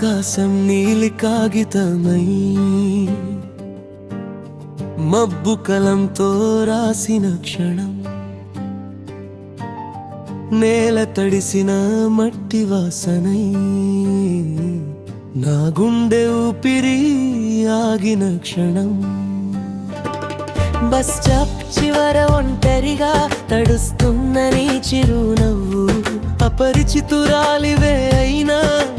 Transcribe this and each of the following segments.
ఆకాశం నీలి కాగితమై మబ్బు కలంతో రాసిన క్షణం, నేల తడిసిన మట్టి వాసనై నా గుండె ఊపిరి ఆగిన క్షణం. బస్ స్టాప్ చివర ఒంటరిగా తడుస్తున్న నీ చిరునవ్వు, అపరిచితురాలివే అయినా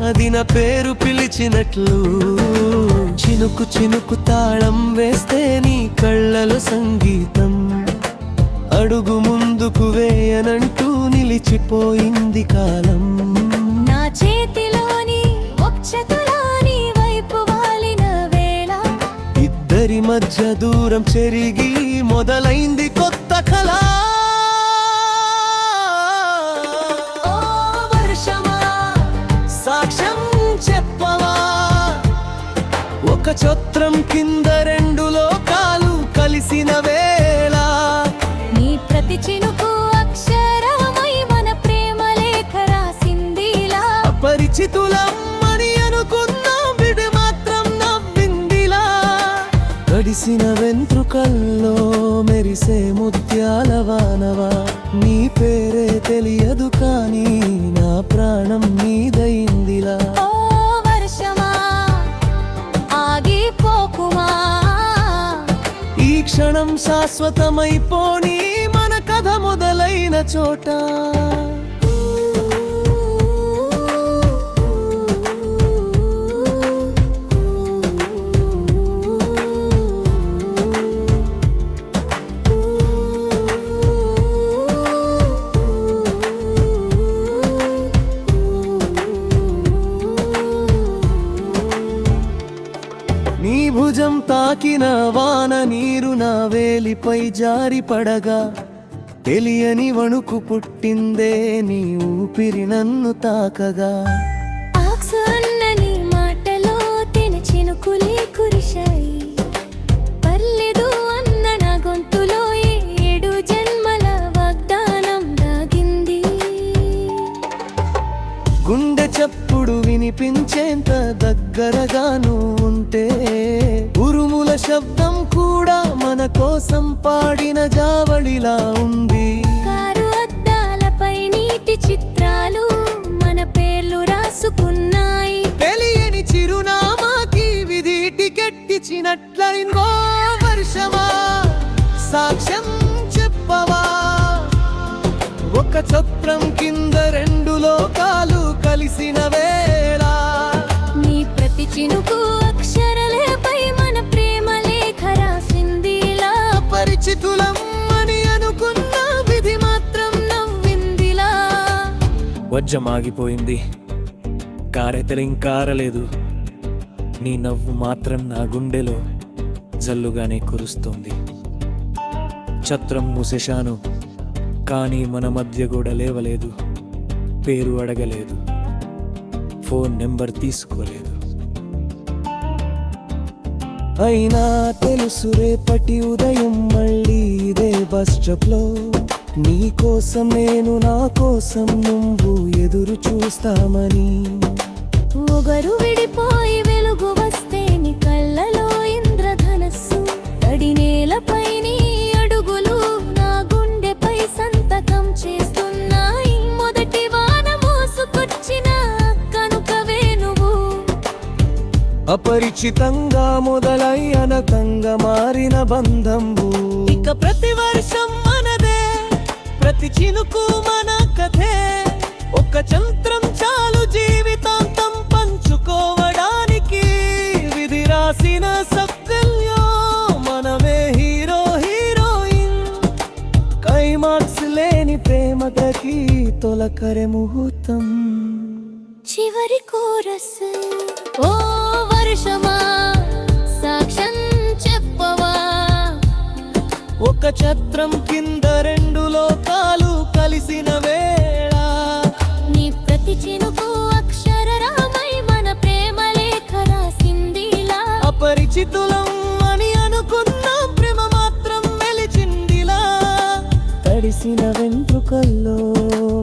అది నా పేరు పిలిచినట్లు. చినుకు చినుకు తాళం వేస్తే నీ కళ్ళలో సంగీతం, అడుగు ముందుకు వేయనంటూ నిలిచిపోయింది కాలం. నా చేతిలోని ఒక్షతురాని వైపు వాలిన వేళ, ఇద్దరి మధ్య దూరం చెరిగి మొదలైంది కొత్త కళ. ఓ వర్షమా సాక్ష్యం చెప్పవా, ఒక ఛత్రం కింద రెండు లోకాలు కలిసిన వేళ, నీ ప్రతి చినుకు అక్షరమై మన ప్రేమ లేఖ రాసిందిలా. అపరిచితులమ్మని అనుకున్న విడి మాత్రం నవ్విందిలా. గడిసిన వెంట్రుకల్లో మెరిసే ముత్యాల వానవా, నీ పేరే తెలియదు కానీ నా ప్రాణం నీదైందిలా. ఓ వర్షమా ఆగిపోకుమా, ఈ క్షణం శాశ్వతమైపోని మన కథ మొదలైన చోట. నీ భుజం తాకిన వాన నీరు నా వేలిపై జారి పడగా, తెలియని వణుకు పుట్టిందే నీ ఊపిరి నన్ను తాకగా. ఆక్సు అన్న నీ మాటలో తెన చినుకులే కురిశాయి, పర్లేదు అన్న నా గొంతులో 7 జన్మల వాగ్దానం దాగింది. గుండె చప్పుడు వినిపించేంత దగ్గరగా నువ్వు ఉంటే, ఉరుముల శబ్దం కూడా మన కోసం పాడిన జావళిలా ఉంది. కారు అద్దాలపై నీటి చిత్రాలు మన పేర్లు రాసుకున్నాయి, తెలియని చిరునామాకి విధి టికెట్ ఇచ్చినట్లయిందో. వర్షమా సాక్ష్యం చెప్పవా, ఒక ఛత్రం కింద రెండు లోకాలు కలిసిన వేళ, నీ ప్రతి చినుకు అక్షరలేపై మన ప్రేమ లేఖ రాసిందిలా. పరిచితులమ్మని అనుకున్న విధి మాత్రం నవ్విందిలా. వజ్రం ఆగిపోయింది, కారెతలు ఇంకారలేదు, నీ నవ్వు మాత్రం నా గుండెలో జల్లుగానే కురుస్తోంది. ఛత్రం మూసేశాను కానీ మన మధ్య కూడా లేవలేదు, పేరు అడగలేదు, ఫోన్ నెంబర్ తీసుకోలేదు. అయినా తెలుసు రేపటి ఉదయం మళ్ళీ ఇదే బస్ స్టాప్లో, నీ కోసం నేను నా కోసం నువ్వు ఎదురు చూస్తామని. ఒగరు విడిపోయి వెలుగు వస్తే నీ కళ్ళలో ఇంద్రధనస్సు, తడి నేలపై నీ అడుగులు నా గుండెపై సంతకం చేస్తున్నాయి. మొదటి వాన మోసుకొచ్చిన కనుకవే నువ్వు, అపరిచితంగా మొదలై అనకంగా మారిన బంధంబు. ఇక ప్రతి వర్షం మనదే, ప్రతి చినుకు మన కథే, ఒక ఛత్రం చాలు జీవితాంతం పంచుకోవడానికి. విధి రాసిన సత్యంలో మనమే హీరో హీరోయిన్, క్లైమాక్స్ లేని ప్రేమకి తొలకరె ముహూర్తం. చివరి కోరస్. ఓ వర్షమా సాక్ష్యం చెప్పవా, ఒక ఛత్రం కింద రెండు లోకాలు కలిసిన వేళ, నీ ప్రతి చినుకు అక్షరరామై మన ప్రేమ లేఖ రాసిందిలా. అపరిచితులం అని అనుకున్న ప్రేమ మాత్రం మెలిచిందిలా. తడిసి విరిసిన వెంట్రుకల్లో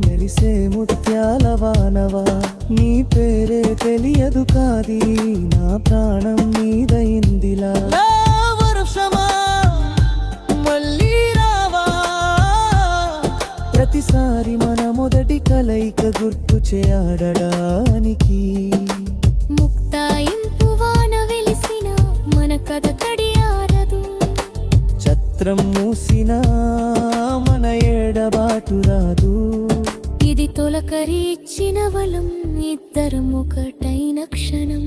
మెరిసే ముత్యాల వానవా నీ పేరే తెలియదు కాది నా ప్రాణం నీదైందిలా వర్షమా మళ్ళీ రావా ప్రతిసారి మన మొదటి కలయిక గుర్తు చేయడానికి ముక్తాయింపు వాన వెలిసిన మన కథ కడియారదు ఛత్రం మూసినా మన ఏడబాటు రాదు ఇది తొలకరి ఇచ్చిన వలం ఇద్దరం ఒకటైన క్షణం